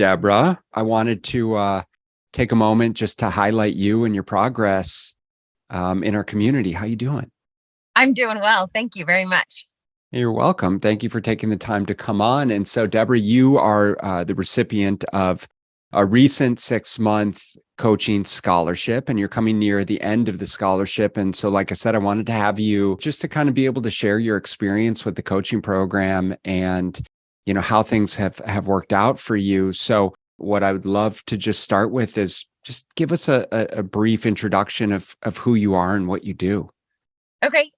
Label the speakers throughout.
Speaker 1: Debra. I wanted to take a moment just to highlight you and your progress in our community. How you doing?
Speaker 2: I'm doing well. Thank you very much.
Speaker 1: You're welcome. Thank you for taking the time to come on. And so, Debra, you are the recipient of a recent 6-month coaching scholarship, and you're coming near the end of the scholarship. And so, like I said, I wanted to have you just to kind of be able to share your experience with the coaching program and, how things have worked out for you. So what I would love to just start with is just give us a brief introduction of who you are and what you do.
Speaker 2: Okay.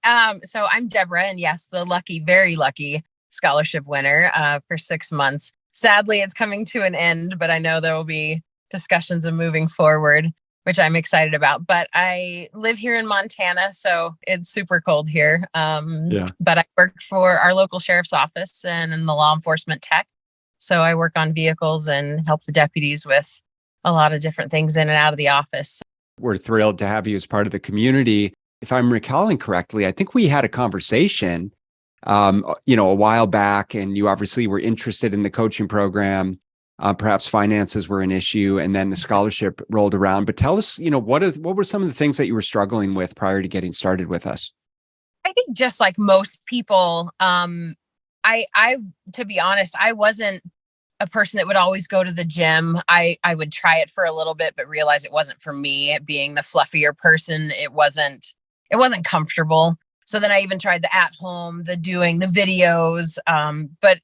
Speaker 2: So I'm Debra, and yes, the lucky, very lucky scholarship winner for 6 months. Sadly, it's coming to an end, but I know there will be discussions of moving forward, which I'm excited about. But I live here in Montana, so it's super cold here.
Speaker 1: Yeah.
Speaker 2: But I work for our local sheriff's office and in the law enforcement tech. So I work on vehicles and help the deputies with a lot of different things in and out of the office.
Speaker 1: We're thrilled to have you as part of the community. If I'm recalling correctly, I think we had a conversation, a while back, and you obviously were interested in the coaching program. Perhaps finances were an issue, and then the scholarship rolled around. But tell us, what were some of the things that you were struggling with prior to getting started with us?
Speaker 2: I think just like most people, I to be honest, I wasn't a person that would always go to the gym. I would try it for a little bit, but realize it wasn't for me. Being the fluffier person, it wasn't comfortable. So then I even tried the at home, the doing the videos. But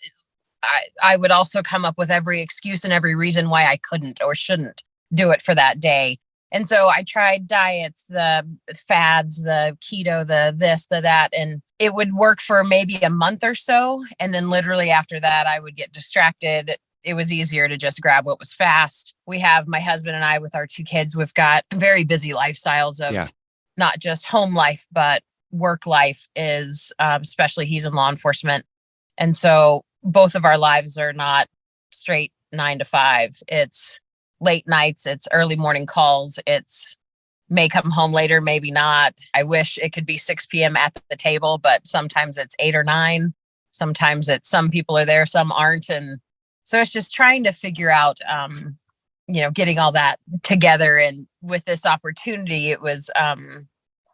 Speaker 2: I would also come up with every excuse and every reason why I couldn't or shouldn't do it for that day. And so I tried diets, the fads, the keto, the this, the that, and it would work for maybe a month or so. And then literally after that, I would get distracted. It was easier to just grab what was fast. We have my husband and I with our 2 kids. We've got very busy lifestyles of not just home life, but work life is, especially he's in law enforcement. And so both of our lives are not straight 9 to 5. It's late nights, it's early morning calls, it's may come home later, maybe not. I wish it could be 6 p.m. at the table, but sometimes it's 8 or 9. Sometimes it's some people are there, some aren't. And so it's just trying to figure out, getting all that together. And with this opportunity, it was,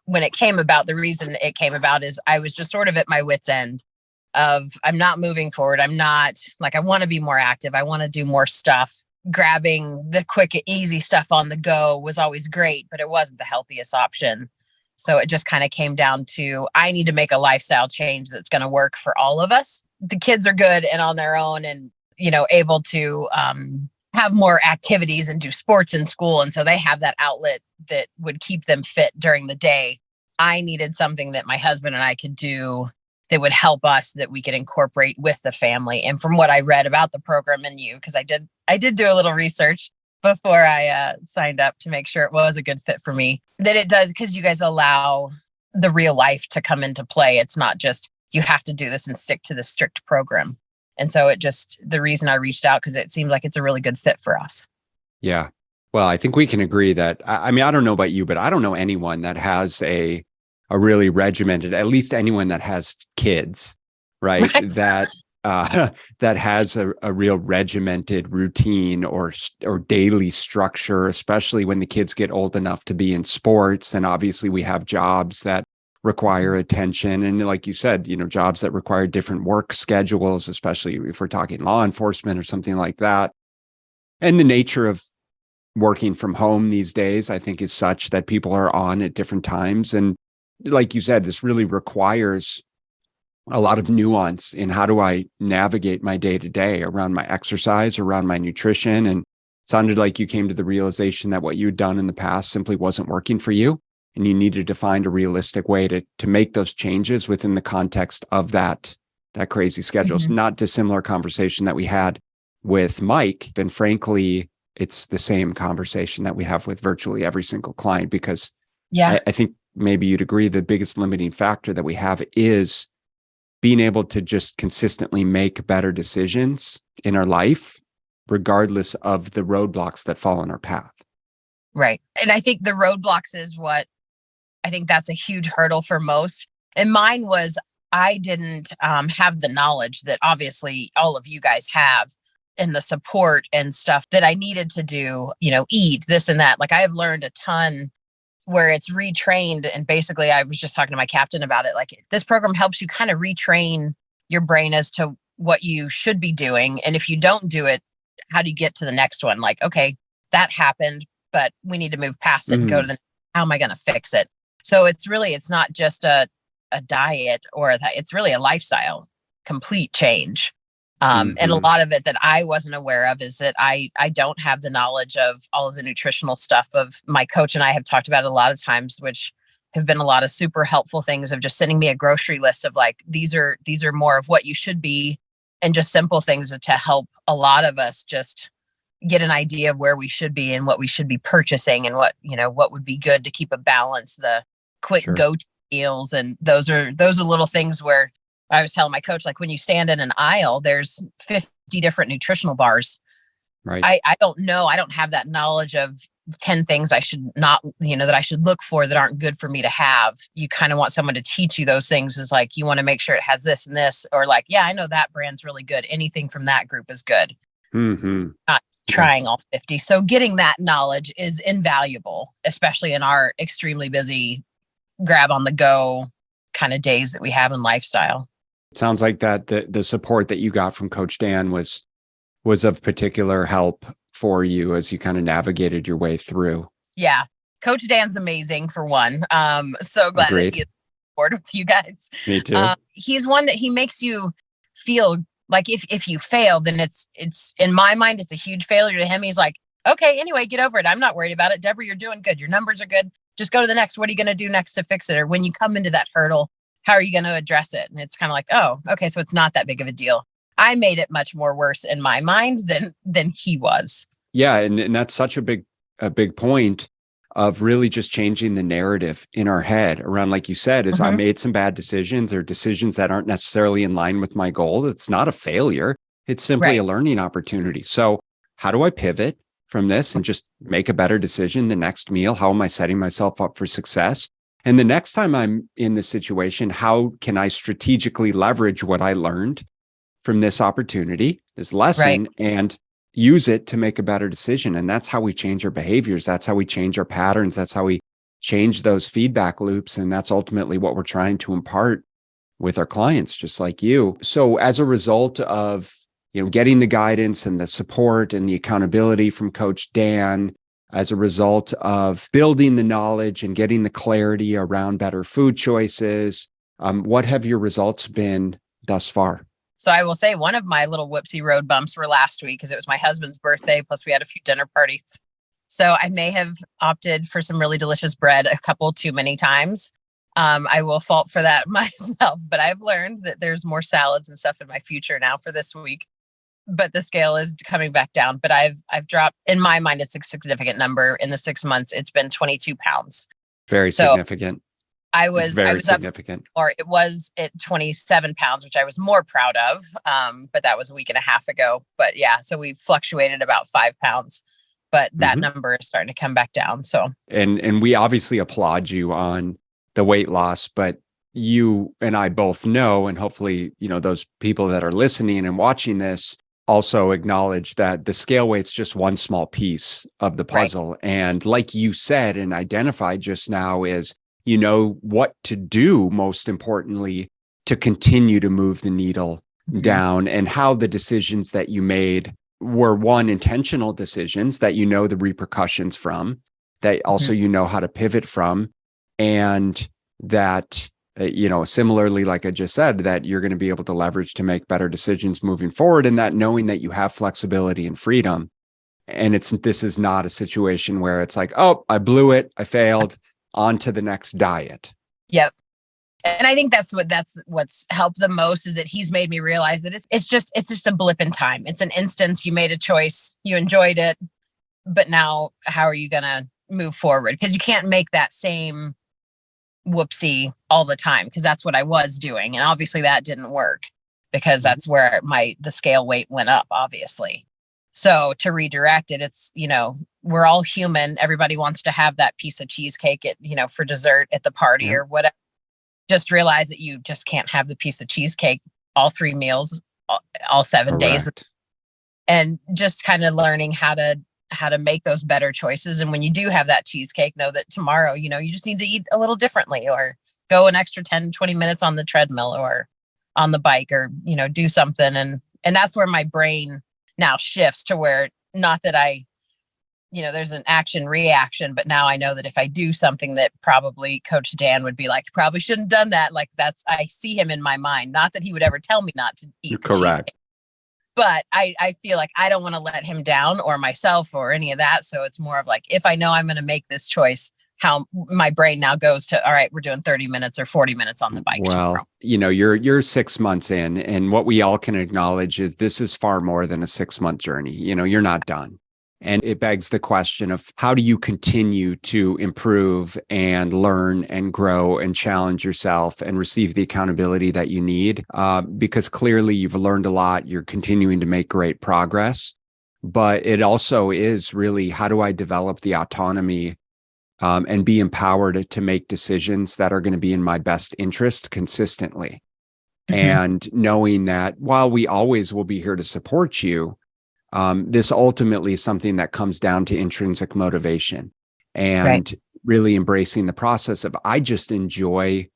Speaker 2: when it came about, the reason it came about is I was just sort of at my wit's end of I'm not moving forward. I'm not like, I want to be more active. I want to do more stuff. Grabbing the quick, easy stuff on the go was always great, but it wasn't the healthiest option. So it just kind of came down to, I need to make a lifestyle change that's going to work for all of us. The kids are good and on their own and, able to have more activities and do sports in school. And so they have that outlet that would keep them fit during the day. I needed something that my husband and I could do that would help us, that we could incorporate with the family. And from what I read about the program and you, because I did do a little research before I signed up to make sure it was a good fit for me, that it does, because you guys allow the real life to come into play. It's not just you have to do this and stick to the strict program. And so the reason I reached out, because it seemed like it's a really good fit for us.
Speaker 1: Yeah. Well, I think we can agree that, I mean, I don't know about you, but I don't know anyone that has a really regimented, at least anyone that has kids, right? That that has a real regimented routine or daily structure, especially when the kids get old enough to be in sports. And obviously we have jobs that require attention. And like you said, jobs that require different work schedules, especially if we're talking law enforcement or something like that. And the nature of working from home these days, I think, is such that people are on at different times. And like you said, this really requires a lot of nuance in how do I navigate my day to day around my exercise, around my nutrition. And it sounded like you came to the realization that what you'd done in the past simply wasn't working for you. And you needed to find a realistic way to make those changes within the context of that crazy schedule. It's not dissimilar conversation that we had with Mike. And frankly, it's the same conversation that we have with virtually every single client, because I think maybe you'd agree the biggest limiting factor that we have is being able to just consistently make better decisions in our life, regardless of the roadblocks that fall in our path.
Speaker 2: Right. And I think the roadblocks is what I think that's a huge hurdle for most. And mine was, I didn't have the knowledge that obviously all of you guys have and the support and stuff that I needed to do, eat this and that. Like I have learned a ton where it's retrained. And basically I was just talking to my captain about it. Like this program helps you kind of retrain your brain as to what you should be doing. And if you don't do it, how do you get to the next one? Like, okay, that happened, but we need to move past it and go to the, how am I going to fix it? So it's not just a diet or that, it's really a lifestyle, complete change. And a lot of it that I wasn't aware of is that I don't have the knowledge of all of the nutritional stuff. Of my coach and I have talked about it a lot of times, which have been a lot of super helpful things of just sending me a grocery list of like, these are more of what you should be, and just simple things to help a lot of us just get an idea of where we should be and what we should be purchasing and what would be good to keep a balance, the quick go-to meals. And those are little things where I was telling my coach, like when you stand in an aisle, there's 50 different nutritional bars.
Speaker 1: Right.
Speaker 2: I don't know. I don't have that knowledge of 10 things I should not, that I should look for that aren't good for me to have. You kind of want someone to teach you those things. Is like, you want to make sure it has this and this, or like, yeah, I know that brand's really good. Anything from that group is good. Not trying all 50. So getting that knowledge is invaluable, especially in our extremely busy grab on the go kind of days that we have in lifestyle.
Speaker 1: It sounds like that the support that you got from Coach Dan was of particular help for you as you kind of navigated your way through.
Speaker 2: Yeah. Coach Dan's amazing for one. So glad that he is on board with you guys.
Speaker 1: Me too.
Speaker 2: He's one that he makes you feel like if you fail, then it's in my mind, it's a huge failure to him. He's like, okay, anyway, get over it. I'm not worried about it. Debra, you're doing good. Your numbers are good. Just go to the next. What are you going to do next to fix it? Or when you come into that hurdle, how are you going to address it? And it's kind of like, oh, okay, so it's not that big of a deal. I made it much more worse in my mind than he was.
Speaker 1: Yeah, and that's such a big point of really just changing the narrative in our head around, like you said, is I made some bad decisions or decisions that aren't necessarily in line with my goals. It's not a failure. It's simply a learning opportunity. So how do I pivot from this and just make a better decision the next meal? How am I setting myself up for success? And the next time I'm in this situation, how can I strategically leverage what I learned from this opportunity, this lesson, and use it to make a better decision? And that's how we change our behaviors. That's how we change our patterns. That's how we change those feedback loops. And that's ultimately what we're trying to impart with our clients, just like you. So as a result of, getting the guidance and the support and the accountability from Coach Dan, as a result of building the knowledge and getting the clarity around better food choices, what have your results been thus far?
Speaker 2: So I will say one of my little whoopsie road bumps were last week because it was my husband's birthday. Plus we had a few dinner parties. So I may have opted for some really delicious bread a couple too many times. I will fault for that myself, but I've learned that there's more salads and stuff in my future now for this week. But the scale is coming back down. But I've dropped, in my mind, it's a significant number. In the 6 months, it's been 22 pounds.
Speaker 1: Very significant.
Speaker 2: I was
Speaker 1: significant.
Speaker 2: Or it was at 27 pounds, which I was more proud of. But that was a week and a half ago. But yeah, so we fluctuated about 5 pounds. But that number is starting to come back down. So
Speaker 1: and we obviously applaud you on the weight loss, but you and I both know, and hopefully, those people that are listening and watching this also acknowledge that the scale weight's just one small piece of the puzzle. Right. And like you said and identified just now is, what to do, most importantly, to continue to move the needle down, and how the decisions that you made were, one, intentional decisions that the repercussions from, that also how to pivot from, and that similarly, like I just said, that you're going to be able to leverage to make better decisions moving forward, and that knowing that you have flexibility and freedom. And this is not a situation where it's like, oh, I blew it, I failed, on to the next diet.
Speaker 2: Yep. And I think that's what's helped the most, is that he's made me realize that it's just a blip in time. It's an instance. You made a choice, you enjoyed it, but now how are you going to move forward? Because you can't make that same whoopsie all the time, because that's what I was doing. And obviously that didn't work, because that's where the scale weight went up, obviously. So to redirect it, it's, we're all human. Everybody wants to have that piece of cheesecake for dessert at the party or whatever. Just realize that you just can't have the piece of cheesecake all 3 meals, all 7 days. and just kind of learning how to make those better choices. And when you do have that cheesecake, know that tomorrow, you know, you just need to eat a little differently, or go an extra 10, 20 minutes on the treadmill or on the bike, or, you know, do something. And that's where my brain now shifts to where, not that you know, there's an action reaction, but now I know that if I do something that probably Coach Dan would be like, you probably shouldn't have done that. Like, I see him in my mind, not that he would ever tell me not to eat the
Speaker 1: Correct.
Speaker 2: cheesecake, but I feel like I don't want to let him down, or myself, or any of that. So it's more of like, if I know I'm going to make this choice, how my brain now goes to, all right, we're doing 30 minutes or 40 minutes on the bike tomorrow.
Speaker 1: You know, you're 6 months in, and what we all can acknowledge is this is far more than a 6-month journey. You know, you're not done. And it begs the question of, how do you continue to improve and learn and grow and challenge yourself and receive the accountability that you need? Because clearly you've learned a lot. You're continuing to make great progress. But it also is really, how do I develop the autonomy and be empowered to make decisions that are going to be in my best interest consistently?
Speaker 2: Mm-hmm.
Speaker 1: And knowing that while we always will be here to support you, this ultimately is something that comes down to intrinsic motivation and really embracing the process of, I just enjoy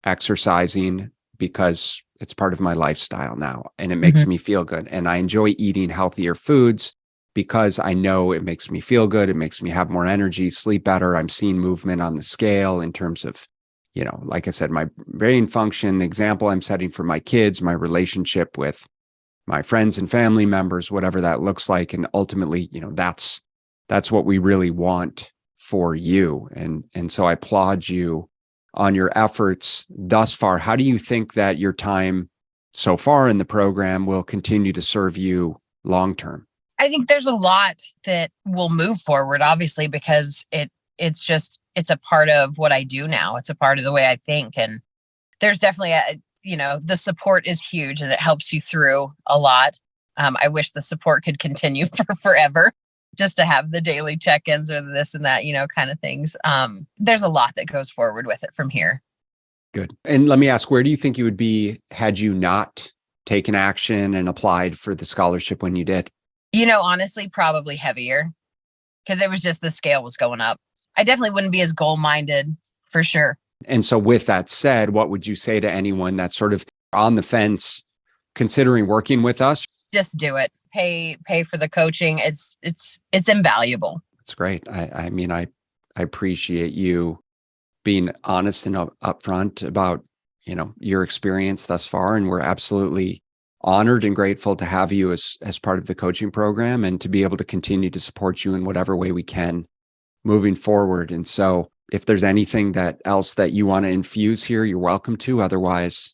Speaker 1: exercising because it's part of my lifestyle now, and it makes me feel good. And I enjoy eating healthier foods because I know it makes me feel good. It makes me have more energy, sleep better. I'm seeing movement on the scale in terms of, you know, like I said, my brain function, the example I'm setting for my kids, my relationship with my friends and family members, whatever that looks like. And ultimately, you know, that's what we really want for you. And so I applaud you on your efforts thus far. How do you think that your time so far in the program will continue to serve you long term?
Speaker 2: I think there's a lot that will move forward, obviously, because it's a part of what I do now. It's a part of the way I think. And there's definitely you know, the support is huge, and it helps you through a lot. I wish the support could continue for forever, just to have the daily check-ins or this and that, you know, kind of things. There's a lot that goes forward with it from here.
Speaker 1: Good. And let me ask, where do you think you would be had you not taken action and applied for the scholarship when you did?
Speaker 2: You know, honestly, probably heavier, because it was just, the scale was going up. I definitely wouldn't be as goal-minded, for sure.
Speaker 1: And so with that said, what would you say to anyone that's sort of on the fence, considering working with us?
Speaker 2: Just do it. Pay for the coaching. It's invaluable.
Speaker 1: That's great. I mean, I appreciate you being honest and upfront about, you know, your experience thus far. And we're absolutely honored and grateful to have you as part of the coaching program, and to be able to continue to support you in whatever way we can moving forward. And so if there's anything else that you want to infuse here, you're welcome to. Otherwise,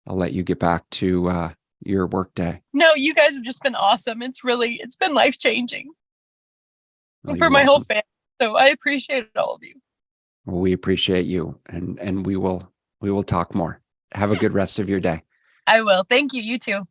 Speaker 1: I'll let you get back to your work day.
Speaker 3: No, you guys have just been awesome. It's been life-changing for my
Speaker 1: welcome.
Speaker 3: whole family. So I appreciate all of you.
Speaker 1: Well, we appreciate you, and we will talk more. Have a good rest of your day.
Speaker 3: I will. Thank you. You too.